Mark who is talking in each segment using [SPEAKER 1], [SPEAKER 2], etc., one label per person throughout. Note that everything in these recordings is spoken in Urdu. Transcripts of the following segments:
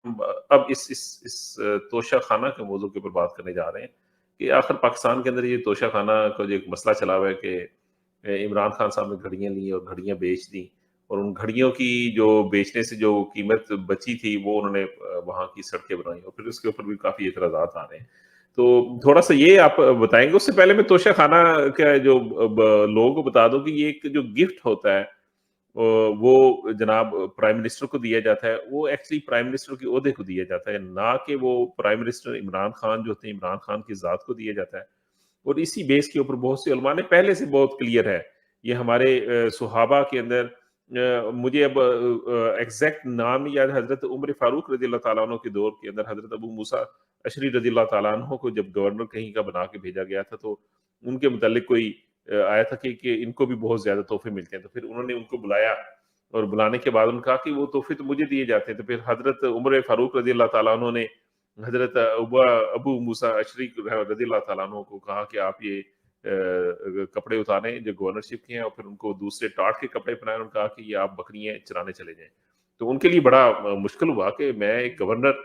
[SPEAKER 1] اب اس توشہ خانہ کے موضوع کے اوپر بات کرنے جا رہے ہیں کہ آخر پاکستان کے اندر یہ توشہ خانہ کا جو ایک مسئلہ چلا ہوا ہے کہ عمران خان صاحب نے گھڑیاں لی اور گھڑیاں بیچ دیں، اور ان گھڑیوں کی جو بیچنے سے جو قیمت بچی تھی وہ انہوں نے وہاں کی سڑکیں بنائی، اور پھر اس کے اوپر بھی کافی اعتراضات آ رہے ہیں. تو تھوڑا سا یہ آپ بتائیں گے. اس سے پہلے میں توشہ خانہ کا جو لوگوں کو بتا دوں کہ یہ ایک جو گفٹ ہوتا ہے وہ جناب پرائم منسٹر کو دیا جاتا ہے. وہ ایکچولی پرائم منسٹر کے عہدے کو دیا جاتا ہے، نہ کہ وہ پرائم منسٹر عمران خان جو ہوتے ہیں عمران خان کی ذات کو دیا جاتا ہے. اور اسی بیس کے اوپر بہت سے علماء نے پہلے سے بہت کلیئر ہے یہ ہمارے صحابہ کے اندر. مجھے اب ایگزیکٹ نام یاد، حضرت عمر فاروق رضی اللہ تعالیٰ عنہ کے دور کے اندر حضرت ابو موسیٰ اشعری رضی اللہ تعالیٰ عنہ کو جب گورنر کہیں کا بنا کے بھیجا گیا تھا تو ان کے متعلق کوئی آیا تھا کہ ان کو بھی بہت زیادہ تحفے ملتے ہیں. تو پھر انہوں نے ان کو بلایا، اور بلانے کے بعد انہوں نے کہا کہ وہ تحفے تو مجھے دیے جاتے ہیں. تو پھر حضرت عمر فاروق رضی اللہ تعالیٰ عنہ نے حضرت ابو موسیٰ اشعری رضی اللہ تعالیٰ عنہ کو کہا کہ آپ یہ کپڑے اتاریں جو گورنرشپ کے ہیں، اور پھر ان کو دوسرے ٹاٹ کے کپڑے پہنائے. انہوں نے کہا کہ یہ آپ بکریاں چرانے چلے جائیں. تو ان کے لیے بڑا مشکل ہوا کہ میں ایک گورنر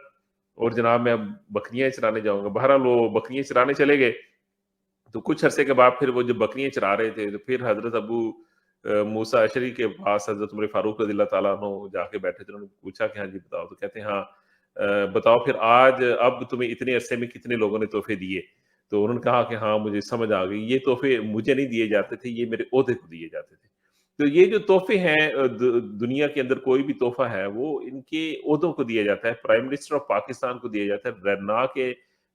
[SPEAKER 1] اور جناب میں بکریاں چرانے جاؤں گا. بہرحال وہ بکریاں چرانے چلے گئے. تو کچھ عرصے کے بعد پھر وہ جب بکریاں چرا رہے تھے تو پھر حضرت ابو موسیٰ اشعری کے پاس حضرت عمر فاروق رضی اللہ تعالیٰ عنہ جا کے بیٹھے تھے. انہوں نے پوچھا کہ ہاں جی بتاؤ. تو کہتے ہیں ہاں بتاؤ پھر اب تمہیں اتنے عرصے میں کتنے لوگوں نے تحفے دیے. تو انہوں نے کہا کہ ہاں مجھے سمجھ آ گئی، یہ تحفے مجھے نہیں دیے جاتے تھے، یہ میرے عہدے کو دیے جاتے تھے. تو یہ جو تحفے ہیں دنیا کے اندر کوئی بھی تحفہ ہے وہ ان کے عہدوں کو دیا جاتا ہے. پرائم منسٹر آف پاکستان کو دیا جاتا ہے، نہ کہ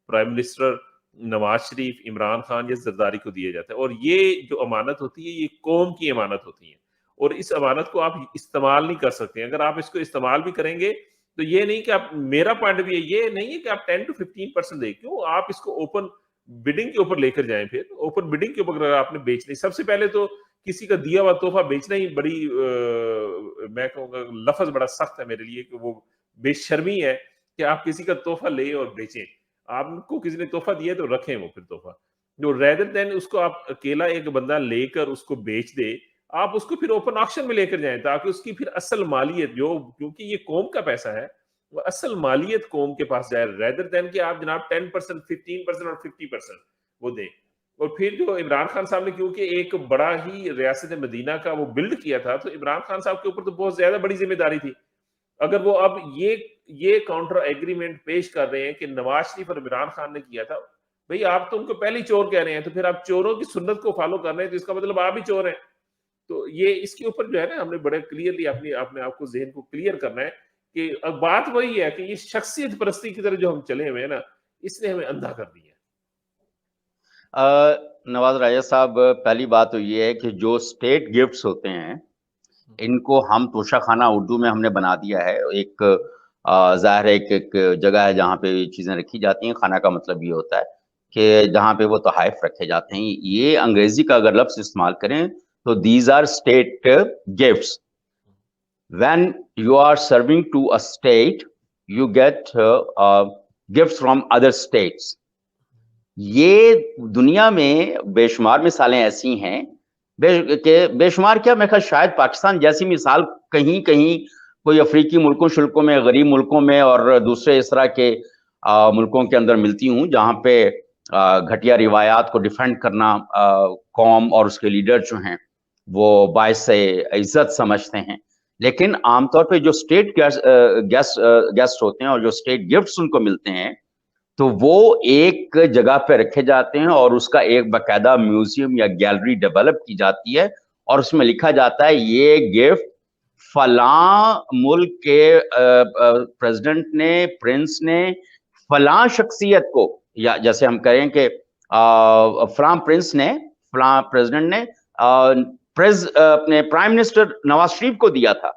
[SPEAKER 1] پرائم منسٹر نواز شریف، عمران خان یا زرداری کو دیا جاتا ہے. اور یہ جو امانت ہوتی ہے یہ قوم کی امانت ہوتی ہے، اور اس امانت کو آپ استعمال نہیں کر سکتے. اگر آپ اس کو استعمال بھی کریں گے تو یہ نہیں کہ آپ، میرا پوائنٹ بھی یہ نہیں ہے کہ آپ 10 to 15% دیں. کیوں آپ اس کو اوپن بڈنگ کے اوپر لے کر جائیں. پھر اوپن بڈنگ کے اوپر اگر آپ نے بیچنی، سب سے پہلے تو کسی کا دیا ہوا تحفہ بیچنا ہی بڑی میں کہوں گا لفظ بڑا سخت ہے میرے لیے کہ وہ بے شرمی ہے کہ آپ کسی کا تحفہ لیں اور بیچیں. آپ کو کسی نے تحفہ دیا تو رکھیں وہ پھر تحفہ، جو ریدر دین اس کو آپ اکیلا ایک بندہ لے کر اس کو بیچ دے، آپ اس کو پھر اوپن آکشن میں لے کر جائیں تاکہ اس کی پھر اصل مالیت جو، کیونکہ یہ قوم کا پیسہ ہے، وہ اصل مالیت قوم کے پاس جائے، ریدر دین کہ آپ جناب 10%، 15% اور 50% وہ دیں. اور پھر جو عمران خان صاحب نے کیونکہ ایک بڑا ہی ریاست مدینہ کا وہ بلڈ کیا تھا، تو عمران خان صاحب کے اوپر تو بہت زیادہ بڑی ذمہ داری تھی. اگر وہ اب یہ کاؤنٹر ایگریمنٹ پیش کر رہے ہیں کہ نواز شریف اور عمران خان نے کیا تھا، بھئی آپ تو ان کو پہلے ہی چور کہہ رہے ہیں، تو پھر آپ چوروں کی سنت کو فالو کر رہے ہیں تو اس کا مطلب آپ ہی چور ہیں. تو یہ اس کے اوپر جو ہے نا ہم نے بڑے کلیئرلی اپنے آپ کو ذہن کو کلیئر کرنا ہے کہ اب بات وہی ہے کہ یہ شخصیت پرستی کی طرح جو ہم چلے ہوئے ہیں نا، اس نے ہمیں اندھا کر دیا.
[SPEAKER 2] نواز راجہ صاحب، پہلی بات تو یہ ہے کہ جو اسٹیٹ گفٹس ہوتے ہیں ان کو ہم توشہ خانہ اردو میں ہم نے بنا دیا ہے. ایک ظاہر ہے ایک جگہ ہے جہاں پہ یہ چیزیں رکھی جاتی ہیں. خانہ کا مطلب یہ ہوتا ہے کہ جہاں پہ وہ تحائف رکھے جاتے ہیں. یہ انگریزی کا اگر لفظ استعمال کریں تو these are state gifts. When you are serving to a state you get gifts from other states. یہ دنیا میں بے شمار مثالیں ایسی ہیں بے شمار کیا، میں خیال شاید پاکستان جیسی مثال کہیں کوئی افریقی ملکوں شلکوں میں، غریب ملکوں میں اور دوسرے اس طرح کے ملکوں کے اندر ملتی ہوں جہاں پہ گھٹیا روایات کو ڈیفینڈ کرنا قوم اور اس کے لیڈر جو ہیں وہ باعث عزت سمجھتے ہیں. لیکن عام طور پہ جو اسٹیٹ گیسٹ ہوتے ہیں اور جو اسٹیٹ گفٹس ان کو ملتے ہیں تو وہ ایک جگہ پہ رکھے جاتے ہیں اور اس کا ایک باقاعدہ میوزیم یا گیلری ڈیولپ کی جاتی ہے اور اس میں لکھا جاتا ہے یہ گفٹ فلاں ملک کے پریزیڈنٹ نے، پرنس نے فلاں شخصیت کو، یا جیسے ہم کہیں کہ فلاں پرنس نے، فلاں پریزیڈنٹ نے اپنے پرائم منسٹر نواز شریف کو دیا تھا،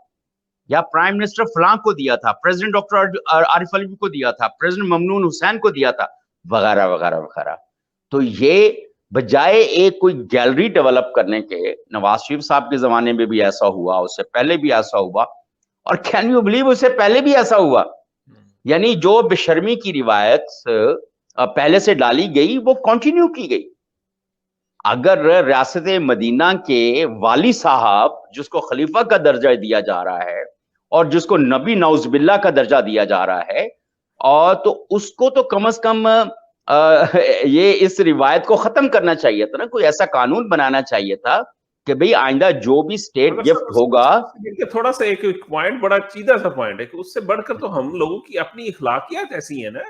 [SPEAKER 2] یا پرائم منسٹر فلاں کو دیا تھا، پریزیڈنٹ ڈاکٹر عارف علوی کو دیا تھا، پریزیڈنٹ ممنون حسین کو دیا تھا، وغیرہ وغیرہ وغیرہ. تو یہ بجائے ایک کوئی گیلری ڈیولپ کرنے کے، نواز شریف صاحب کے زمانے میں بھی ایسا ہوا، اس سے پہلے بھی ایسا ہوا، اور کین یو بلیو اس سے پہلے بھی ایسا ہوا. یعنی جو بے شرمی کی روایت پہلے سے ڈالی گئی وہ کنٹینیو کی گئی. اگر ریاست مدینہ کے والی صاحب جس کو خلیفہ کا درجہ دیا جا رہا ہے اور جس کو نبی نعوذ باللہ کا درجہ دیا جا رہا ہے، اور تو اس کو تو کم از کم یہ اس روایت کو ختم کرنا چاہیے تھا نا، کوئی ایسا قانون بنانا چاہیے تھا کہ بھئی آئندہ جو بھی اسٹیٹ
[SPEAKER 1] مگر
[SPEAKER 2] گفٹ ہوگا.
[SPEAKER 1] تھوڑا سا ایک پوائنٹ بڑا چیدہ سا پوائنٹ ہے کہ اس سے بڑھ کر تو ہم لوگوں کی اپنی اخلاقیات ایسی ہیں نا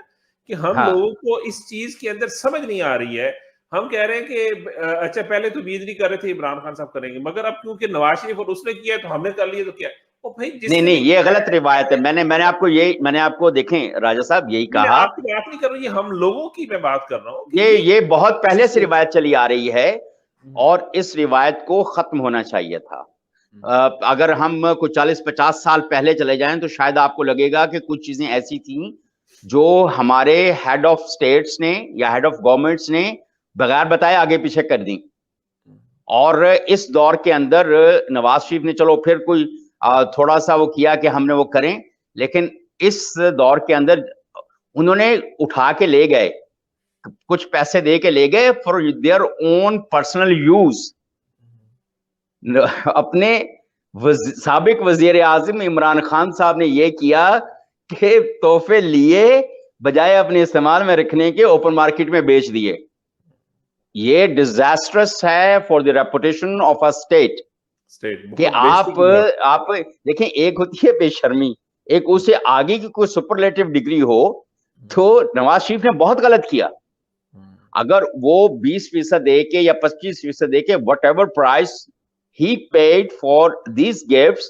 [SPEAKER 1] کہ ہم
[SPEAKER 2] ہاں
[SPEAKER 1] لوگوں کو اس چیز کے اندر سمجھ نہیں آ رہی ہے. ہم کہہ رہے ہیں کہ اچھا پہلے تو امید نہیں کر رہے تھے عمران خان صاحب کریں گے، مگر اب کیونکہ نواز شریف اور اس نے کیا تو ہم نے کر لیا تو کیا. بھائی جس
[SPEAKER 2] نہیں
[SPEAKER 1] نے
[SPEAKER 2] نہیں،
[SPEAKER 1] بھی
[SPEAKER 2] یہ غلط روایت ہے. میں نے آپ کو دیکھیں راجہ صاحب یہی
[SPEAKER 1] میں
[SPEAKER 2] کہا،
[SPEAKER 1] آپ کی بات نہیں کر رہا ہوں، یہ ہم لوگوں کی میں بات کر رہا ہوں کہ
[SPEAKER 2] یہ بہت پہلے سے روایت چلی آ رہی ہے اور اس روایت کو ختم ہونا چاہیے تھا. اگر ہم کوئی 40-50 سال پہلے چلے جائیں تو شاید آپ کو لگے گا کہ کچھ چیزیں ایسی تھیں جو ہمارے ہیڈ آف اسٹیٹس نے یا ہیڈ آف گورنمنٹس نے بغیر بتائے آگے پیچھے کر دیں. اور اس دور کے اندر نواز شریف نے چلو پھر کوئی تھوڑا سا وہ کیا کہ ہم نے وہ کریں، لیکن اس دور کے اندر انہوں نے اٹھا کے لے گئے، کچھ پیسے دے کے لے گئے for their own personal use. اپنے سابق وزیر اعظم عمران خان صاحب نے یہ کیا کہ تحفے لیے بجائے اپنے استعمال میں رکھنے کے اوپن مارکیٹ میں بیچ دیے. یہ ڈیزاسٹرس ہے for the reputation of a state کہ آپ دیکھیں، ایک ہوتی ہے بے شرمی، ایک اسے آگے کی کوئی سپرلیٹو ڈگری ہو. تو نواز شریف نے بہت غلط کیا. اگر وہ 20% دے کے یا 25% دے کے whatever price he paid for these gifts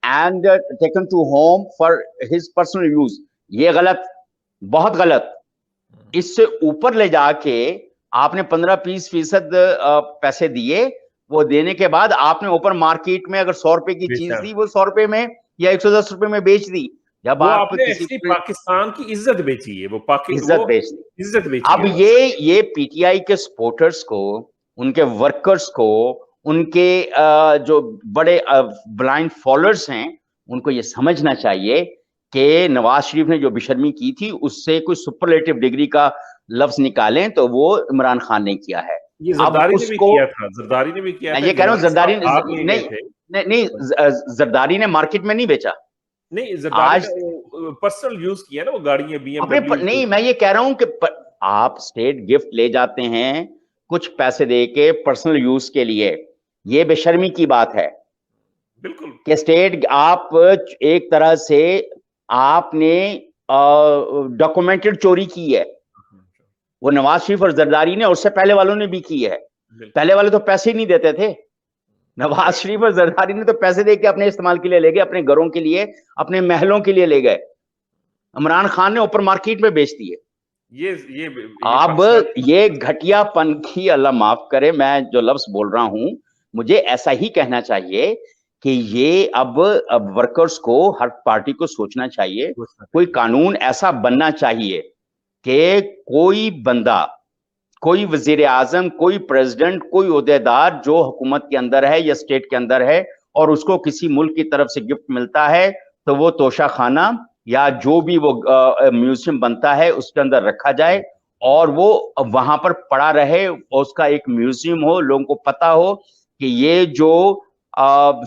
[SPEAKER 2] and taken to home for his personal use, یہ غلط، بہت غلط. اس سے اوپر لے جا کے آپ نے 15-20% پیسے دیے، وہ دینے کے بعد آپ نے اوپن مارکیٹ میں اگر 100 روپے کی چیز دی وہ 100 روپے میں یا 110 روپے میں بیچ دی. جب
[SPEAKER 1] وہ
[SPEAKER 2] آپ
[SPEAKER 1] نے
[SPEAKER 2] کسی
[SPEAKER 1] پاکستان کی عزت بیچی ہے، وہ
[SPEAKER 2] عزت بیچ دی.
[SPEAKER 1] عزت بیچی
[SPEAKER 2] اب
[SPEAKER 1] ہے.
[SPEAKER 2] یہ پی ٹی آئی کے سپورٹرز کو، ان کے ورکرز کو، ان کے جو بڑے بلائنڈ فالوورز ہیں، ان کو یہ سمجھنا چاہیے کہ نواز شریف نے جو بے شرمی کی تھی اس سے کوئی سپرلیٹو ڈگری کا لفظ نکالیں تو وہ عمران خان نے کیا ہے.
[SPEAKER 1] یہ
[SPEAKER 2] اب
[SPEAKER 1] زرداری
[SPEAKER 2] اس
[SPEAKER 1] نے بھی
[SPEAKER 2] کو
[SPEAKER 1] کیا تھا، زرداری نے بھی کیا تھا.
[SPEAKER 2] یہ کہہ رہا ہوں، زرداری
[SPEAKER 1] آپ لے گئے تھے.
[SPEAKER 2] نہیں، زرداری نے مارکیٹ میں نہیں بیچا.
[SPEAKER 1] نہیں، زرداری
[SPEAKER 2] آج
[SPEAKER 1] نے پرسنل یوز کیا نا، وہ گاڑیاں بی ایم
[SPEAKER 2] اپنے
[SPEAKER 1] ڈبلیو.
[SPEAKER 2] نہیں، میں یہ کہہ رہا ہوں کہ آپ اسٹیٹ گفٹ لے جاتے ہیں کچھ پیسے دے کے پرسنل یوز کے لیے، یہ بے شرمی کی بات ہے.
[SPEAKER 1] بالکل
[SPEAKER 2] کہ اسٹیٹ آپ ایک طرح سے آپ نے ڈاکومنٹڈ چوری کی ہے. وہ نواز شریف اور زرداری نے، اور اس سے پہلے والوں نے بھی کی ہے. پہلے والے تو پیسے ہی نہیں دیتے تھے. نواز شریف اور زرداری نے تو پیسے دے کے اپنے استعمال کے لیے لے گئے، اپنے گھروں کے لیے، اپنے محلوں کے لیے لے گئے. عمران خان نے اوپر مارکیٹ میں بیچ دیے. اب یہ گھٹیا پن کی، اللہ معاف کرے میں جو لفظ بول رہا ہوں، مجھے ایسا ہی کہنا چاہیے کہ یہ اب ورکرز کو، ہر پارٹی کو سوچنا چاہیے، کوئی قانون ایسا بننا چاہیے کہ کوئی بندہ، کوئی وزیر اعظم، کوئی پریزیڈنٹ، کوئی عہدیدار جو حکومت کے اندر ہے یا اسٹیٹ کے اندر ہے اور اس کو کسی ملک کی طرف سے گفٹ ملتا ہے تو وہ توشہ خانہ یا جو بھی وہ میوزیم بنتا ہے اس کے اندر رکھا جائے اور وہ وہاں پر پڑا رہے، اور اس کا ایک میوزیم ہو، لوگوں کو پتا ہو کہ یہ جو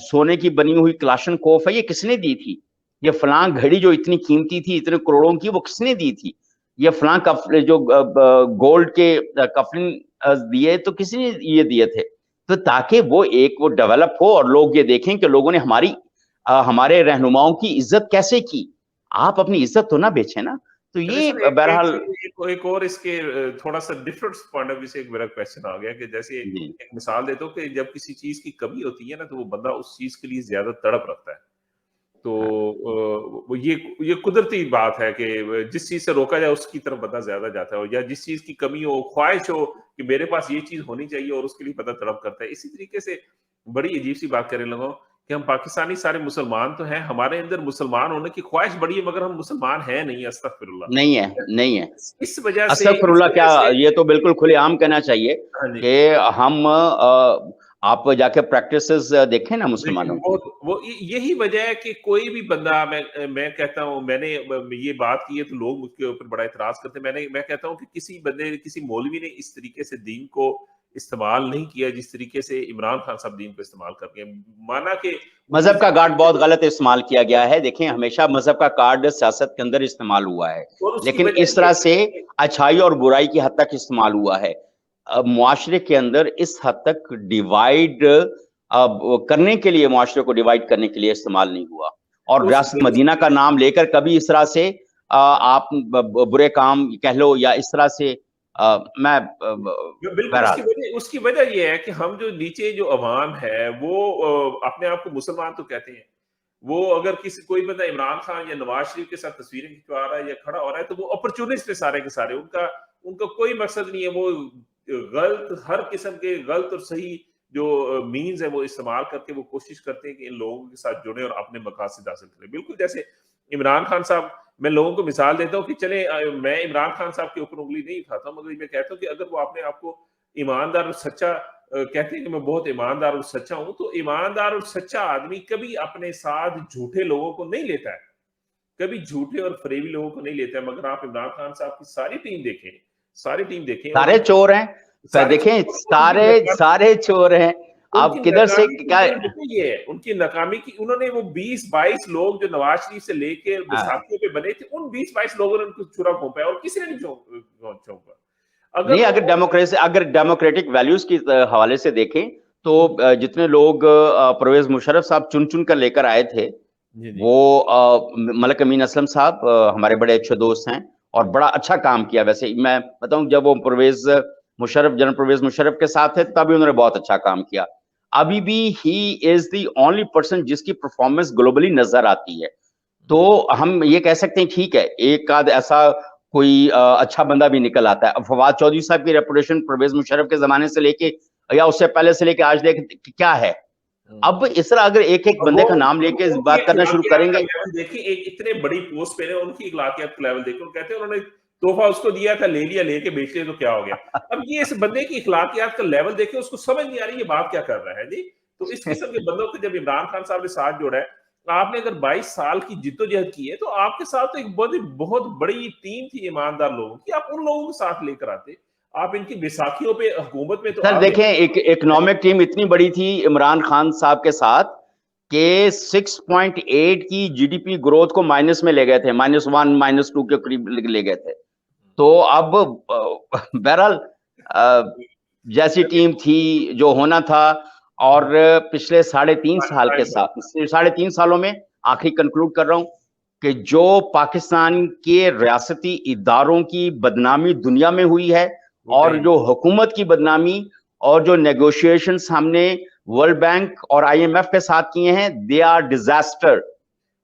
[SPEAKER 2] سونے کی بنی ہوئی کلاشن کوف ہے یہ کس نے دی تھی، یہ فلاں گھڑی جو اتنی قیمتی تھی، اتنے کروڑوں کی، وہ کس نے دی تھی، یہ فلاں جو گولڈ کے کفن دیے تو کسی نے یہ دیے تھے. تو تاکہ وہ ایک وہ ڈیولپ ہو اور لوگ یہ دیکھیں کہ لوگوں نے ہمارے رہنماؤں کی عزت کیسے کی. آپ اپنی عزت تو نہ بیچیں نا. تو یہ بہرحال
[SPEAKER 1] ایک اور اس کے تھوڑا سا ڈفرنٹ پوائنٹ آف ویو سے ایک میرا کویسچن آ گیا کہ جیسے ایک مثال دیتا ہوں کہ جب کسی چیز کی کمی ہوتی ہے نا تو وہ بندہ اس چیز کے لیے زیادہ تڑپ رکھتا ہے. تو یہ قدرتی بات ہے کہ جس چیز سے روکا جائے اس کی طرف بندہ زیادہ جاتا ہے، اور یا جس چیز کی کمی ہو، خواہش ہو کہ میرے پاس یہ چیز ہونی چاہیے اور اس کے لیے بندہ تڑپ کرتا ہے. اسی طریقے سے بڑی عجیب سی بات کرنے لگا کہ ہم پاکستانی سارے مسلمان تو ہیں، ہمارے اندر مسلمان ہونے کی خواہش بڑی ہے مگر ہم مسلمان ہیں نہیں. استغفر اللہ،
[SPEAKER 2] نہیں ہے.
[SPEAKER 1] اس وجہ سے
[SPEAKER 2] استغفر اللہ کیا، یہ تو بالکل کھلے عام کہنا چاہیے کہ ہم آپ جا کے پریکٹسز دیکھیں نا مسلمانوں کی.
[SPEAKER 1] وہ یہی وجہ ہے کہ کوئی بھی بندہ، میں کہتا ہوں، میں نے یہ بات کی ہے تو لوگ مجھ کے اوپر بڑا اعتراض کرتے ہیں. میں کہتا ہوں کہ کسی بندے، کسی مولوی نے اس طریقے سے دین کو استعمال نہیں کیا جس طریقے سے عمران خان صاحب دین کو استعمال کر کے مانا کہ
[SPEAKER 2] مذہب کا کارڈ بہت غلط استعمال کیا گیا ہے. دیکھیں ہمیشہ مذہب کا کارڈ سیاست کے اندر استعمال ہوا ہے, لیکن اس طرح سے اچھائی اور برائی کی حد تک استعمال ہوا ہے. معاشرے کے اندر اس حد تک ڈیوائیڈ کرنے کے لیے, معاشرے کو ڈیوائیڈ کرنے کے لیے استعمال نہیں ہوا. اور ریاست مدینہ کا نام لے کر کبھی اس طرح سے آپ برے کام کہہ لو یا اس طرح سے میں
[SPEAKER 1] بالکل اس کی وجہ یہ ہے کہ ہم جو نیچے جو عوام ہے وہ اپنے آپ کو مسلمان تو کہتے ہیں, وہ اگر کسی کوئی بندہ عمران خان یا نواز شریف کے ساتھ تصویریں کھنچوا رہا ہے یا کھڑا ہو رہا ہے تو وہ اپرچونسٹ سارے کے سارے, ان کا کوئی مقصد نہیں ہے. وہ غلط ہر قسم کے غلط اور صحیح جو مینز ہے وہ استعمال کر کے وہ کوشش کرتے ہیں کہ ان لوگوں کے ساتھ جڑیں اور اپنے مقاصد حاصل کریں. بالکل جیسے عمران خان صاحب, میں لوگوں کو مثال دیتا ہوں کہ چلے میں عمران خان صاحب کے اوپر انگلی نہیں اٹھاتا ہوں, مگر میں کہتا ہوں کہ اگر وہ اپنے آپ کو ایماندار اور سچا کہتے ہیں کہ میں بہت ایماندار اور سچا ہوں, تو ایماندار اور سچا آدمی کبھی اپنے ساتھ جھوٹے لوگوں کو نہیں لیتا ہے, کبھی جھوٹے اور فریبی لوگوں کو نہیں لیتا ہے. مگر آپ عمران خان صاحب کی ساری ٹیم دیکھیں,
[SPEAKER 2] سارے چور ہیں, دیکھیں سارے چور ہیں. آپ کدھر سے کیا
[SPEAKER 1] یہ ہے ان کی ناکامی کی, انہوں نے وہ 20-22 لوگ جو نواز شریف سے لے کے بیساکھیوں پہ بنے تھے, ان 20-22 لوگوں نے ان کو چھرا پھونکا اور کسی نے نہیں چھونکا.
[SPEAKER 2] نہیں, اگر ڈیموکریٹک ویلیوز کی حوالے سے دیکھیں تو جتنے لوگ پرویز مشرف صاحب چن چن کر لے کر آئے تھے, وہ ملک امین اسلم صاحب ہمارے بڑے اچھے دوست ہیں اور بڑا اچھا کام کیا. ویسے میں بتاؤں, جب وہ جنرل پرویز مشرف کے ساتھ تھے تب انہوں نے بہت اچھا کام کیا. ابھی بھی ہی از دی اونلی پرسن جس کی پرفارمنس گلوبلی نظر آتی ہے. تو ہم یہ کہہ سکتے ہیں ٹھیک ہے ایک آدھ ایسا کوئی اچھا بندہ بھی نکل آتا ہے. فواد چودھری صاحب کی ریپوٹیشن پرویز مشرف کے زمانے سے لے کے یا اس سے پہلے سے لے کے آج دیکھ کیا ہے. اب اس طرح اگر ایک ایک بندے کا نام لے کے بات کرنا شروع کریں گے,
[SPEAKER 1] دیکھیں ایک اتنے بڑی پوسٹ پہ ان کی اخلاقیات کا لیول دیکھیں, کہتے ہیں انہوں نے تحفہ اس کو دیا تھا, لے لیا, لے کے بیچ لیا تو کیا ہو گیا. اب یہ اس بندے کی اخلاقیات کا لیول دیکھیں, اس کو سمجھ نہیں آ رہی یہ بات کیا کر رہا ہے جی. تو اس قسم کے بندوں کو جب عمران خان صاحب نے ساتھ جوڑا ہے, آپ نے اگر 22 سال کی جدوجہد کی ہے تو آپ کے ساتھ تو ایک بہت بڑی ٹیم تھی ایماندار لوگوں کی, آپ ان لوگوں کے ساتھ لے کر آتے. آپ ان کی بیساکھیوں پہ حکومت میں تو
[SPEAKER 2] سر دیکھیں ایک اکنامک ٹیم اتنی بڑی تھی عمران خان صاحب کے ساتھ کہ 6.8 کی جی ڈی پی گروتھ کو مائنس میں لے گئے تھے, -1 -2 کے قریب لے گئے تھے. تو اب بہرحال جیسی ٹیم تھی جو ہونا تھا, اور پچھلے 3.5 سال کے ساتھ 3.5 سالوں میں آخری کنکلوڈ کر رہا ہوں کہ جو پاکستان کے ریاستی اداروں کی بدنامی دنیا میں ہوئی ہے اور جو حکومت کی بدنامی اور جو نیگوشیشنز ہم نے ورلڈ بینک اور آئی ایم ایف کے ساتھ کیے ہیں, دے آر ڈیزاسٹر,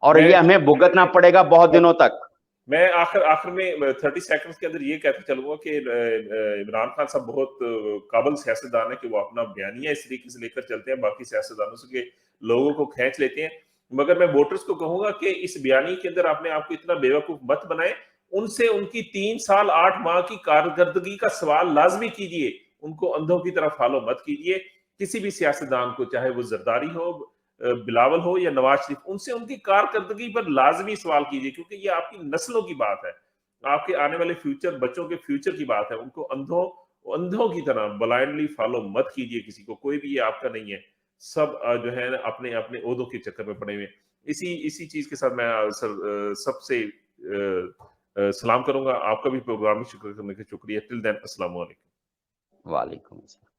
[SPEAKER 2] اور یہ ہمیں بھگتنا پڑے گا بہت دنوں تک.
[SPEAKER 1] میں آخر میں 30 سیکنڈز کے اندر یہ کہتے چلوں گا کہ عمران خان صاحب بہت قابل سیاستدان ہے کہ وہ اپنا بیانیہ اس طریقے سے لے کر چلتے ہیں باقی سیاستدانوں سے کہ لوگوں کو کھینچ لیتے ہیں. مگر میں ووٹرز کو کہوں گا کہ اس بیانیے کے اندر اپنے آپ کو اتنا بیوقوف مت بنائیں, ان سے ان کی 3 سال 8 ماہ کی کارکردگی کا سوال لازمی کیجئے, ان کو اندھوں کی طرف فالو مت کیجئے. کسی بھی سیاستدان کو چاہے وہ زرداری ہو, بلاول ہو یا نواز شریف, ان سے ان کی کارکردگی پر لازمی سوال کیجئے, کیونکہ یہ آپ کی نسلوں کی بات ہے, آپ کے آنے والے فیوچر, بچوں کے فیوچر کی بات ہے. ان کو اندھوں کی طرح بلائنڈلی فالو مت کیجئے کسی کو, کوئی بھی یہ آپ کا نہیں ہے. سب جو ہے اپنے اپنے عہدوں کے چکر میں پڑے ہوئے. اسی چیز کے ساتھ میں سب سے سلام کروں گا. آپ کا بھی پروگرام شکریہ کرنے کا شکریہ. ٹل دین السلام علیکم.
[SPEAKER 2] وعلیکم السلام.